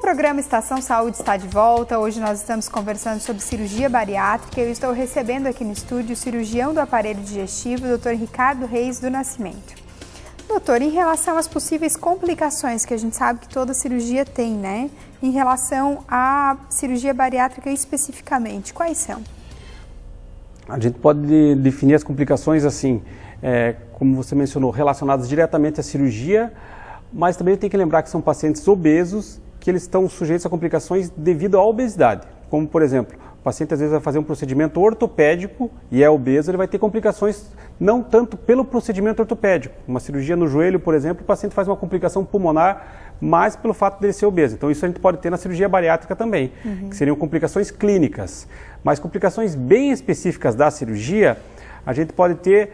programa Estação Saúde está de volta. Hoje nós estamos conversando sobre cirurgia bariátrica. Eu estou recebendo aqui no estúdio o cirurgião do aparelho digestivo, o Dr. Ricardo Reis do Nascimento. Doutor, em relação às possíveis complicações que a gente sabe que toda cirurgia tem, né? Em relação à cirurgia bariátrica especificamente, quais são? A gente pode definir as complicações assim, como você mencionou, relacionadas diretamente à cirurgia, mas também tem que lembrar que são pacientes obesos, que eles estão sujeitos a complicações devido à obesidade. Como, por exemplo, o paciente às vezes vai fazer um procedimento ortopédico e é obeso, ele vai ter complicações não tanto pelo procedimento ortopédico. Uma cirurgia no joelho, por exemplo, o paciente faz uma complicação pulmonar, mais pelo fato dele ser obeso. Então isso a gente pode ter na cirurgia bariátrica também, que seriam complicações clínicas. Mas complicações bem específicas da cirurgia, a gente pode ter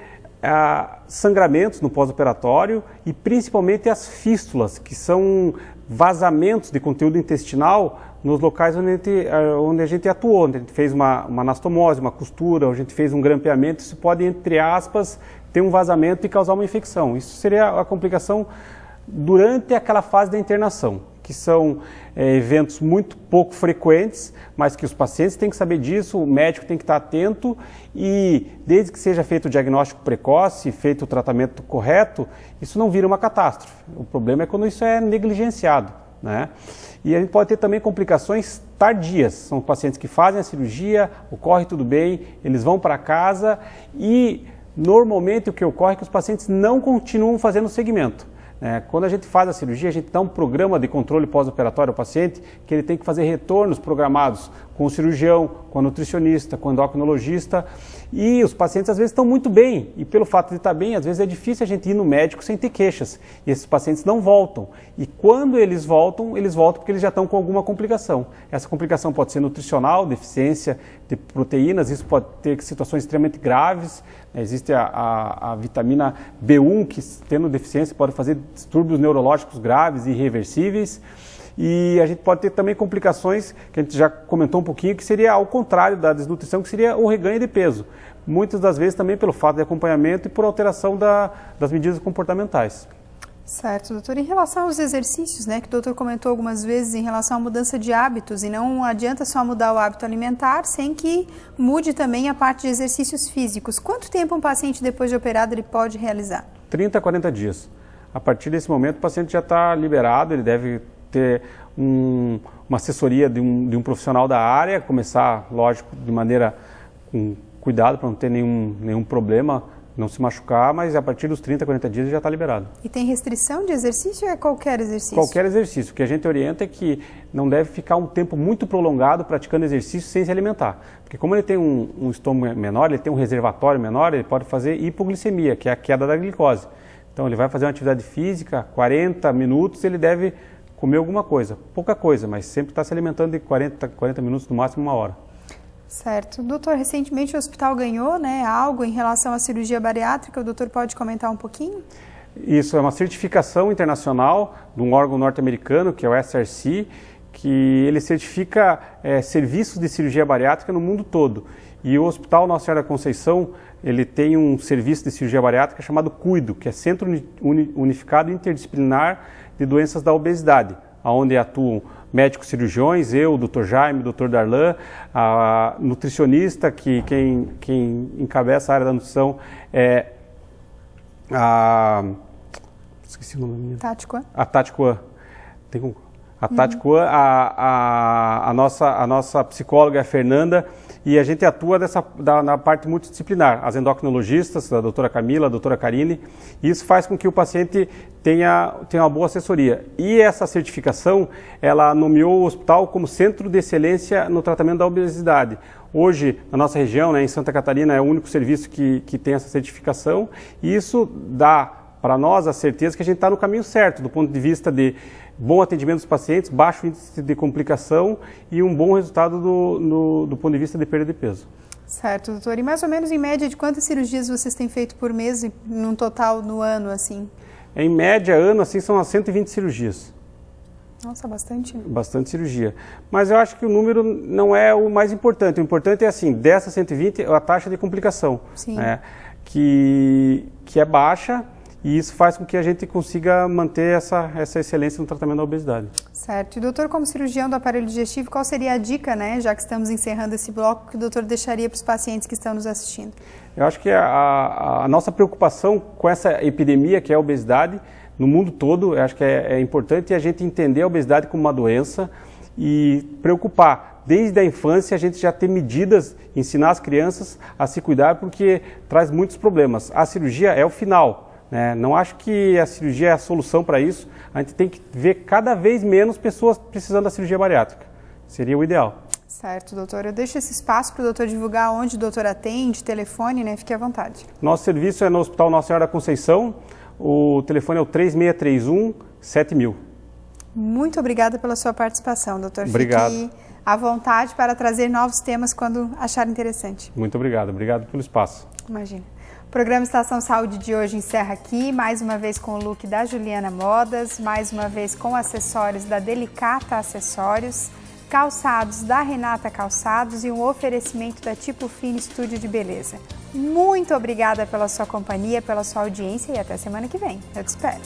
sangramentos no pós-operatório e principalmente as fístulas, que são vazamentos de conteúdo intestinal nos locais onde a gente atuou, onde a gente fez uma anastomose, uma costura, onde a gente fez um grampeamento. Isso pode, entre aspas, ter um vazamento e causar uma infecção. Isso seria a complicação durante aquela fase da internação, que são eventos muito pouco frequentes, mas que os pacientes têm que saber disso, o médico tem que estar atento e, desde que seja feito o diagnóstico precoce, feito o tratamento correto, isso não vira uma catástrofe. O problema é quando isso é negligenciado, né? E a gente pode ter também complicações tardias, são pacientes que fazem a cirurgia, ocorre tudo bem, eles vão para casa e, normalmente, o que ocorre é que os pacientes não continuam fazendo o segmento. Quando a gente faz a cirurgia, a gente dá um programa de controle pós-operatório ao paciente que ele tem que fazer retornos programados com o cirurgião, com o nutricionista, com o endocrinologista, e os pacientes às vezes estão muito bem e pelo fato de estar bem, às vezes é difícil a gente ir no médico sem ter queixas e esses pacientes não voltam e quando eles voltam porque eles já estão com alguma complicação. Essa complicação pode ser nutricional, deficiência de proteínas, isso pode ter situações extremamente graves. Existe a vitamina B1 que, tendo deficiência, pode fazer distúrbios neurológicos graves e irreversíveis. E a gente pode ter também complicações, que a gente já comentou um pouquinho, que seria ao contrário da desnutrição, que seria o reganho de peso. Muitas das vezes também pelo fato de acompanhamento e por alteração das medidas comportamentais. Certo, doutor. Em relação aos exercícios, né, que o doutor comentou algumas vezes em relação à mudança de hábitos, e não adianta só mudar o hábito alimentar sem que mude também a parte de exercícios físicos. Quanto tempo um paciente depois de operado ele pode realizar? 30 a 40 dias. A partir desse momento o paciente já está liberado, ele deve ter uma assessoria de um profissional da área, começar, lógico, de maneira com cuidado para não ter nenhum problema, não se machucar, mas a partir dos 30, 40 dias já está liberado. E tem restrição de exercício ou é qualquer exercício? Qualquer exercício. O que a gente orienta é que não deve ficar um tempo muito prolongado praticando exercício sem se alimentar. Porque como ele tem um estômago menor, ele tem um reservatório menor, ele pode fazer hipoglicemia, que é a queda da glicose. Então ele vai fazer uma atividade física, 40 minutos, ele deve comer alguma coisa. Pouca coisa, mas sempre está se alimentando de 40 minutos, no máximo 1 hora. Certo. Doutor, recentemente o hospital ganhou, né, algo em relação à cirurgia bariátrica. O doutor pode comentar um pouquinho? Isso é uma certificação internacional de um órgão norte-americano, que é o SRC, que ele certifica serviços de cirurgia bariátrica no mundo todo. E o Hospital Nossa Senhora da Conceição, ele tem um serviço de cirurgia bariátrica chamado CUIDO, que é Centro Unificado Interdisciplinar de Doenças da Obesidade, onde atuam médicos cirurgiões, eu, o Dr. Jaime, o Dr. Darlan, a nutricionista, que quem encabeça a área da nutrição é esqueci o nome da minha. Tati Kwan. A Tati Kwan. A Tati Kwan, a nossa psicóloga é a Fernanda, e a gente atua na parte multidisciplinar, as endocrinologistas, a doutora Camila, a doutora Karine, e isso faz com que o paciente tenha uma boa assessoria. E essa certificação, ela nomeou o hospital como Centro de Excelência no Tratamento da Obesidade. Hoje, na nossa região, né, em Santa Catarina, é o único serviço que tem essa certificação, e isso dá para nós a certeza que a gente está no caminho certo, do ponto de vista de bom atendimento dos pacientes, baixo índice de complicação e um bom resultado do ponto de vista de perda de peso. Certo, doutor. E mais ou menos em média de quantas cirurgias vocês têm feito por mês, num total no ano, assim? Em média, ano, assim, são as 120 cirurgias. Nossa, bastante. Bastante cirurgia. Mas eu acho que o número não é o mais importante. O importante é, assim, dessas 120, a taxa de complicação. Sim. Que é baixa. e isso faz com que a gente consiga manter essa excelência no tratamento da obesidade. Certo. E doutor, como cirurgião do aparelho digestivo, qual seria a dica, né, já que estamos encerrando esse bloco, que o doutor deixaria para os pacientes que estão nos assistindo? Eu acho que a nossa preocupação com essa epidemia que é a obesidade no mundo todo, eu acho que é importante a gente entender a obesidade como uma doença e preocupar. Desde a infância a gente já ter medidas, ensinar as crianças a se cuidar, porque traz muitos problemas. A cirurgia é o final, né? Não acho que a cirurgia é a solução para isso. A gente tem que ver cada vez menos pessoas precisando da cirurgia bariátrica. Seria o ideal. Certo, doutor. Eu deixo esse espaço para o doutor divulgar onde o doutor atende, telefone, né? Fique à vontade. Nosso serviço é no Hospital Nossa Senhora da Conceição. O telefone é o 3631-7000. Muito obrigada pela sua participação, doutor. Obrigado. Fique à vontade para trazer novos temas quando achar interessante. Muito obrigado. Obrigado pelo espaço. Imagina. O programa Estação Saúde de hoje encerra aqui, mais uma vez com o look da Juliana Modas, mais uma vez com acessórios da Delicata Acessórios, calçados da Renata Calçados e um oferecimento da Tipo Fine Estúdio de Beleza. Muito obrigada pela sua companhia, pela sua audiência e até semana que vem. Eu te espero.